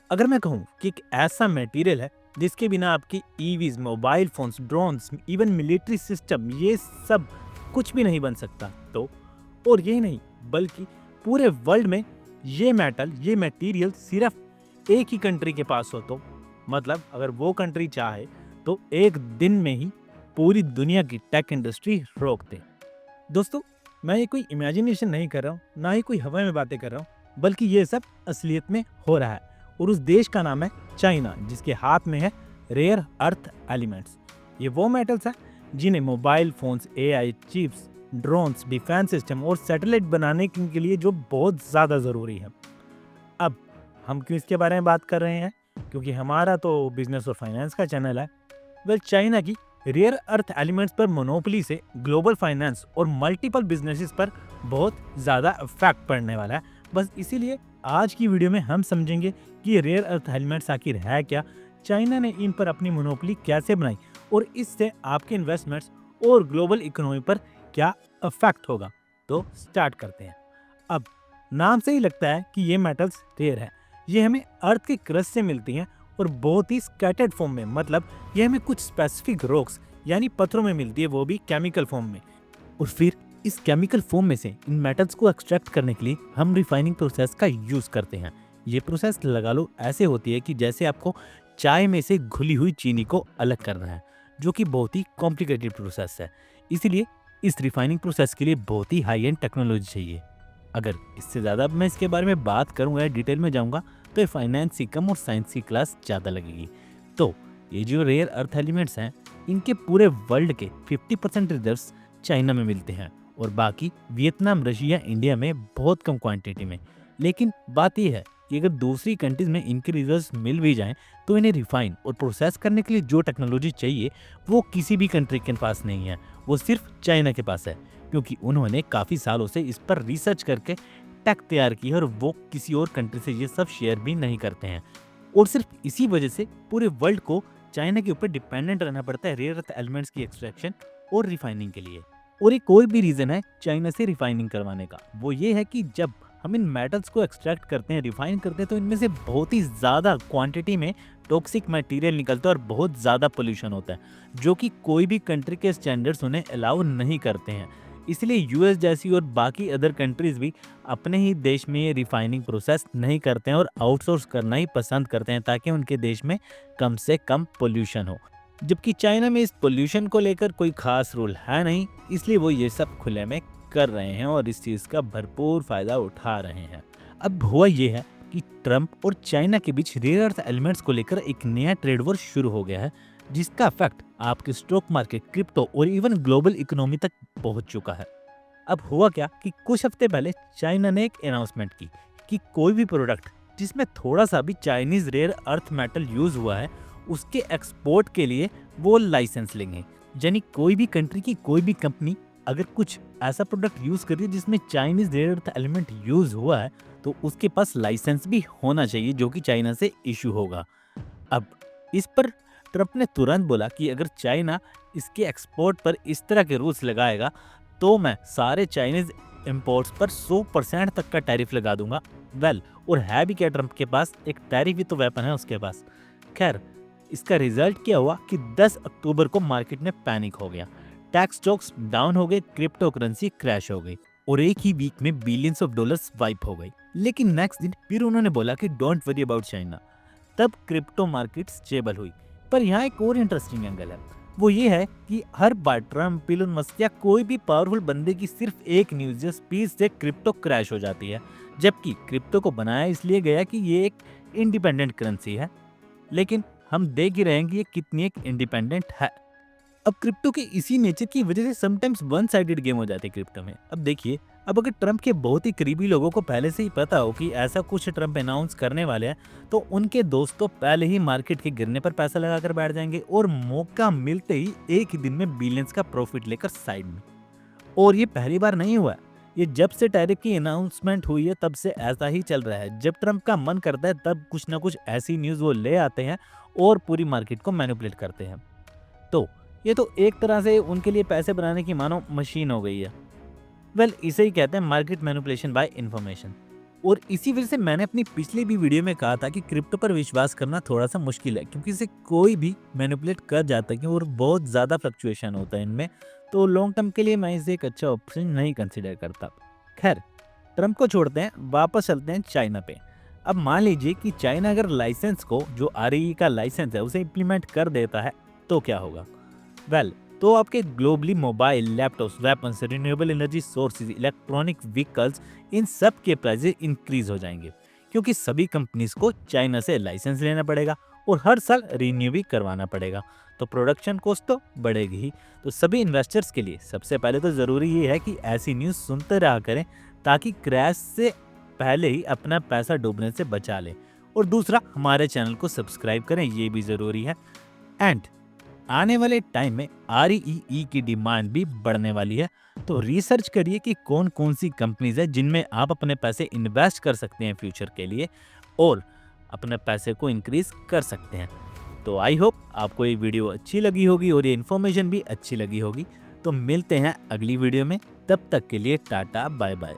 अगर मैं कहूँ कि एक ऐसा मटेरियल है जिसके बिना आपकी EVs, mobile phones, drones, even military system, ये सब कुछ भी नहीं बन सकता, तो और ये नहीं बल्कि पूरे वर्ल्ड में ये मटेरियल सिर्फ एक ही कंट्री के पास हो, तो मतलब अगर वो कंट्री चाहे तो एक दिन में ही पूरी दुनिया की टेक इंडस्ट्री रोक दे। दोस्तों, मैं ये कोई इमेजिनेशन नहीं कर रहा हूँ, ना ही कोई हवा में बातें कर रहा हूँ, बल्कि ये सब असलियत में हो रहा है। और उस देश का नाम है चाइना, जिसके हाथ में है रेयर अर्थ एलिमेंट्स। ये वो मेटल्स हैं जिन्हें mobile phones, AI chips, drones, defence system और सैटेलाइट बनाने के लिए जो बहुत ज़्यादा ज़रूरी है। अब हम क्यों इसके बारे में बात कर रहे हैं? क्योंकि हमारा तो बिजनेस और फाइनेंस का चैनल है। चाइना की रेयर अर्थ एलिमेंट्स पर मोनोपोली से ग्लोबल फाइनेंस और मल्टीपल बिजनेसेस पर बहुत ज़्यादा इफेक्ट पड़ने वाला है। बस इसीलिए आज की वीडियो में हम समझेंगे कि ये रेयर अर्थ एलिमेंट्स आखिर है क्या, चाइना ने इन पर अपनी मोनोपोली कैसे बनाई और इससे आपके इन्वेस्टमेंट्स और ग्लोबल इकोनॉमी पर क्या इफेक्ट होगा। तो स्टार्ट करते हैं। अब नाम से ही लगता है कि ये मेटल्स रेयर है। ये हमें अर्थ के क्रस्ट से मिलती हैं और बहुत ही स्कैटर्ड फॉर्म में, मतलब ये हमें कुछ स्पेसिफिक रॉक्स यानी पत्थरों में मिलती है, वो भी केमिकल फॉर्म में। और फिर इस केमिकल फॉर्म में से इन मेटल्स को एक्सट्रैक्ट करने के लिए हम रिफाइनिंग प्रोसेस का यूज करते हैं। ये प्रोसेस लगा लो ऐसे होती है कि जैसे आपको चाय में से घुली हुई चीनी को अलग करना है, जो कि बहुत ही कॉम्प्लिकेटेड प्रोसेस है। इसीलिए इस रिफाइनिंग प्रोसेस के लिए बहुत ही हाई एंड टेक्नोलॉजी चाहिए। अगर इससे ज़्यादा मैं इसके बारे में बात करूँगा या डिटेल में जाऊँगा तो ये फाइनेंस की कम और साइंस की क्लास ज़्यादा लगेगी। तो ये जो रेयर अर्थ एलिमेंट्स हैं, इनके पूरे वर्ल्ड के 50% रिजर्व्स चाइना में मिलते हैं और बाकी वियतनाम, रशिया, इंडिया में बहुत कम क्वांटिटी में। लेकिन बात यह है कि अगर दूसरी कंट्रीज में इनके रिजर्व्स मिल भी जाएं तो इन्हें रिफाइन और प्रोसेस करने के लिए जो टेक्नोलॉजी चाहिए वो किसी भी कंट्री के पास नहीं है, वो सिर्फ चाइना के पास है। क्योंकि उन्होंने काफ़ी सालों से इस पर रिसर्च करके टेक तैयार की है और वो किसी और कंट्री से ये सब शेयर भी नहीं करते हैं। और सिर्फ इसी वजह से पूरे वर्ल्ड को चाइना के ऊपर डिपेंडेंट रहना पड़ता है रेयर अर्थ एलिमेंट्स की एक्सट्रैक्शन और रिफाइनिंग के लिए। और एक और भी रीज़न है चाइना से रिफाइनिंग करवाने का, वो ये है कि जब हम इन मेटल्स को एक्सट्रैक्ट करते हैं, रिफाइन करते हैं, तो इनमें से बहुत ही ज़्यादा क्वांटिटी में टॉक्सिक मटेरियल निकलता है और बहुत ज़्यादा पोल्यूशन होता है, जो कि कोई भी कंट्री के स्टैंडर्ड्स उन्हें अलाउ नहीं करते हैं। इसलिए यूएस जैसी और बाकी अदर कंट्रीज भी अपने ही देश में ये रिफाइनिंग प्रोसेस नहीं करते हैं और आउटसोर्स करना ही पसंद करते हैं, ताकि उनके देश में कम से कम पोल्यूशन हो। जबकि चाइना में इस पोल्यूशन को लेकर कोई खास रूल है नहीं, इसलिए वो ये सब खुले में कर रहे हैं और इस चीज़ का भरपूर फायदा उठा रहे हैं। अब हुआ ये है कि ट्रम्प और चाइना के बीच रेयर अर्थ एलिमेंट्स को लेकर एक नया ट्रेड वॉर शुरू हो गया है, जिसका इफेक्ट आपके स्टॉक मार्केट, क्रिप्टो और इवन ग्लोबल इकोनॉमी तक पहुंच चुका है। अब हुआ क्या कि कुछ हफ्ते पहले चाइना ने एक अनाउंसमेंट की कि कोई भी प्रोडक्ट जिसमें थोड़ा सा भी Chinese rare earth metal use हुआ है, उसके एक्सपोर्ट के लिए वो लाइसेंस लेंगे। यानी कोई भी कंट्री की कोई भी कंपनी अगर कुछ ऐसा प्रोडक्ट यूज कर रही है जिसमें Chinese rare earth element use हुआ है, तो उसके पास लाइसेंस भी होना चाहिए, जो कि चाइना से इशू होगा। अब इस पर ट्रंप ने तुरंत बोला कि अगर चाइना इसके एक्सपोर्ट पर इस तरह के रूल्स लगाएगा तो मैं सारे चाइनीज इंपोर्ट्स पर 100% तक का टैरिफ लगा दूंगा। और है भी क्या ट्रंप के पास, एक टैरिफ ही तो वेपन है उसके पास। खैर, इसका रिजल्ट क्या हुआ कि 10 अक्टूबर को मार्केट में पैनिक हो गया, टैक्स स्टॉक्स डाउन हो गए, क्रिप्टो करेंसी क्रैश हो गई और एक ही वीक में बिलियंस ऑफ डॉलर्स वाइप हो गई। लेकिन नेक्स्ट दिन फिर उन्होंने बोला कि डोंट वरी अबाउट चाइना। तब क्रिप्टो मार्केट स्टेबल हुई। पर यहाँ एक और इंटरेस्टिंग एंगल है, वो ये है कि हर बार ट्रम्प, इलोन मस्क या कोई भी पावरफुल बंदे की सिर्फ एक न्यूज या स्पीच से क्रिप्टो क्रैश हो जाती है, जबकि क्रिप्टो को बनाया इसलिए गया कि ये एक इंडिपेंडेंट करेंसी है। लेकिन हम देख ही रहे हैं कि ये कितनी एक इंडिपेंडेंट है। अब क्रिप्टो के इसी नेचर की वजह से समटाइम्स वन साइडेड गेम हो जाती है क्रिप्टो में। अब देखिए, अब अगर ट्रंप के बहुत ही करीबी लोगों को पहले से ही पता हो कि ऐसा कुछ ट्रंप अनाउंस करने वाले हैं, तो उनके दोस्त तो पहले ही मार्केट के गिरने पर पैसा लगाकर बैठ जाएंगे और मौका मिलते ही एक ही दिन में बिलियंस का प्रॉफिट लेकर साइड में। और ये पहली बार नहीं हुआ है, ये जब से टैरिफ की अनाउंसमेंट हुई है तब से ऐसा ही चल रहा है। जब ट्रंप का मन करता है तब कुछ ना कुछ ऐसी न्यूज़ वो ले आते हैं और पूरी मार्केट को मैनिपुलेट करते हैं। तो ये तो एक तरह से उनके लिए पैसे बनाने की मानो मशीन हो गई है। इसे ही कहते हैं मार्केट मैनिपुलेशन बाय इंफॉर्मेशन। और इसी वजह से मैंने अपनी पिछली भी वीडियो में कहा था कि क्रिप्टो पर विश्वास करना थोड़ा सा मुश्किल है, क्योंकि इसे कोई भी मैनिपुलेट कर जाता है और बहुत ज़्यादा फ्लक्चुएशन होता है इनमें। तो लॉन्ग टर्म के लिए मैं इसे एक अच्छा ऑप्शन नहीं कंसिडर करता। खैर, ट्रम्प को छोड़ते हैं, वापस चलते हैं चाइना पे। अब मान लीजिए कि चाइना अगर लाइसेंस को, जो आरई का लाइसेंस है, उसे इम्प्लीमेंट कर देता है तो क्या होगा? वेल, तो आपके globally mobile, laptops, weapons, renewable energy sources, electronic vehicles, इन सब के प्राइसेस इंक्रीज हो जाएंगे, क्योंकि सभी कंपनीज को चाइना से लाइसेंस लेना पड़ेगा और हर साल रिन्यू भी करवाना पड़ेगा। तो प्रोडक्शन कॉस्ट तो बढ़ेगी ही। तो सभी इन्वेस्टर्स के लिए सबसे पहले तो ज़रूरी ये है कि ऐसी न्यूज़ सुनते रहा करें, ताकि क्रैश से पहले ही अपना पैसा डूबने से बचा लें। और दूसरा, हमारे चैनल को सब्सक्राइब करें, ये भी ज़रूरी है। एंड आने वाले टाइम में REE की डिमांड भी बढ़ने वाली है। तो रिसर्च करिए कि कौन कौन सी कंपनीज है जिनमें आप अपने पैसे इन्वेस्ट कर सकते हैं फ्यूचर के लिए और अपने पैसे को इंक्रीज कर सकते हैं। तो आई होप आपको ये वीडियो अच्छी लगी होगी और ये इन्फॉर्मेशन भी अच्छी लगी होगी। तो मिलते हैं अगली वीडियो में, तब तक के लिए टाटा बाय बाय।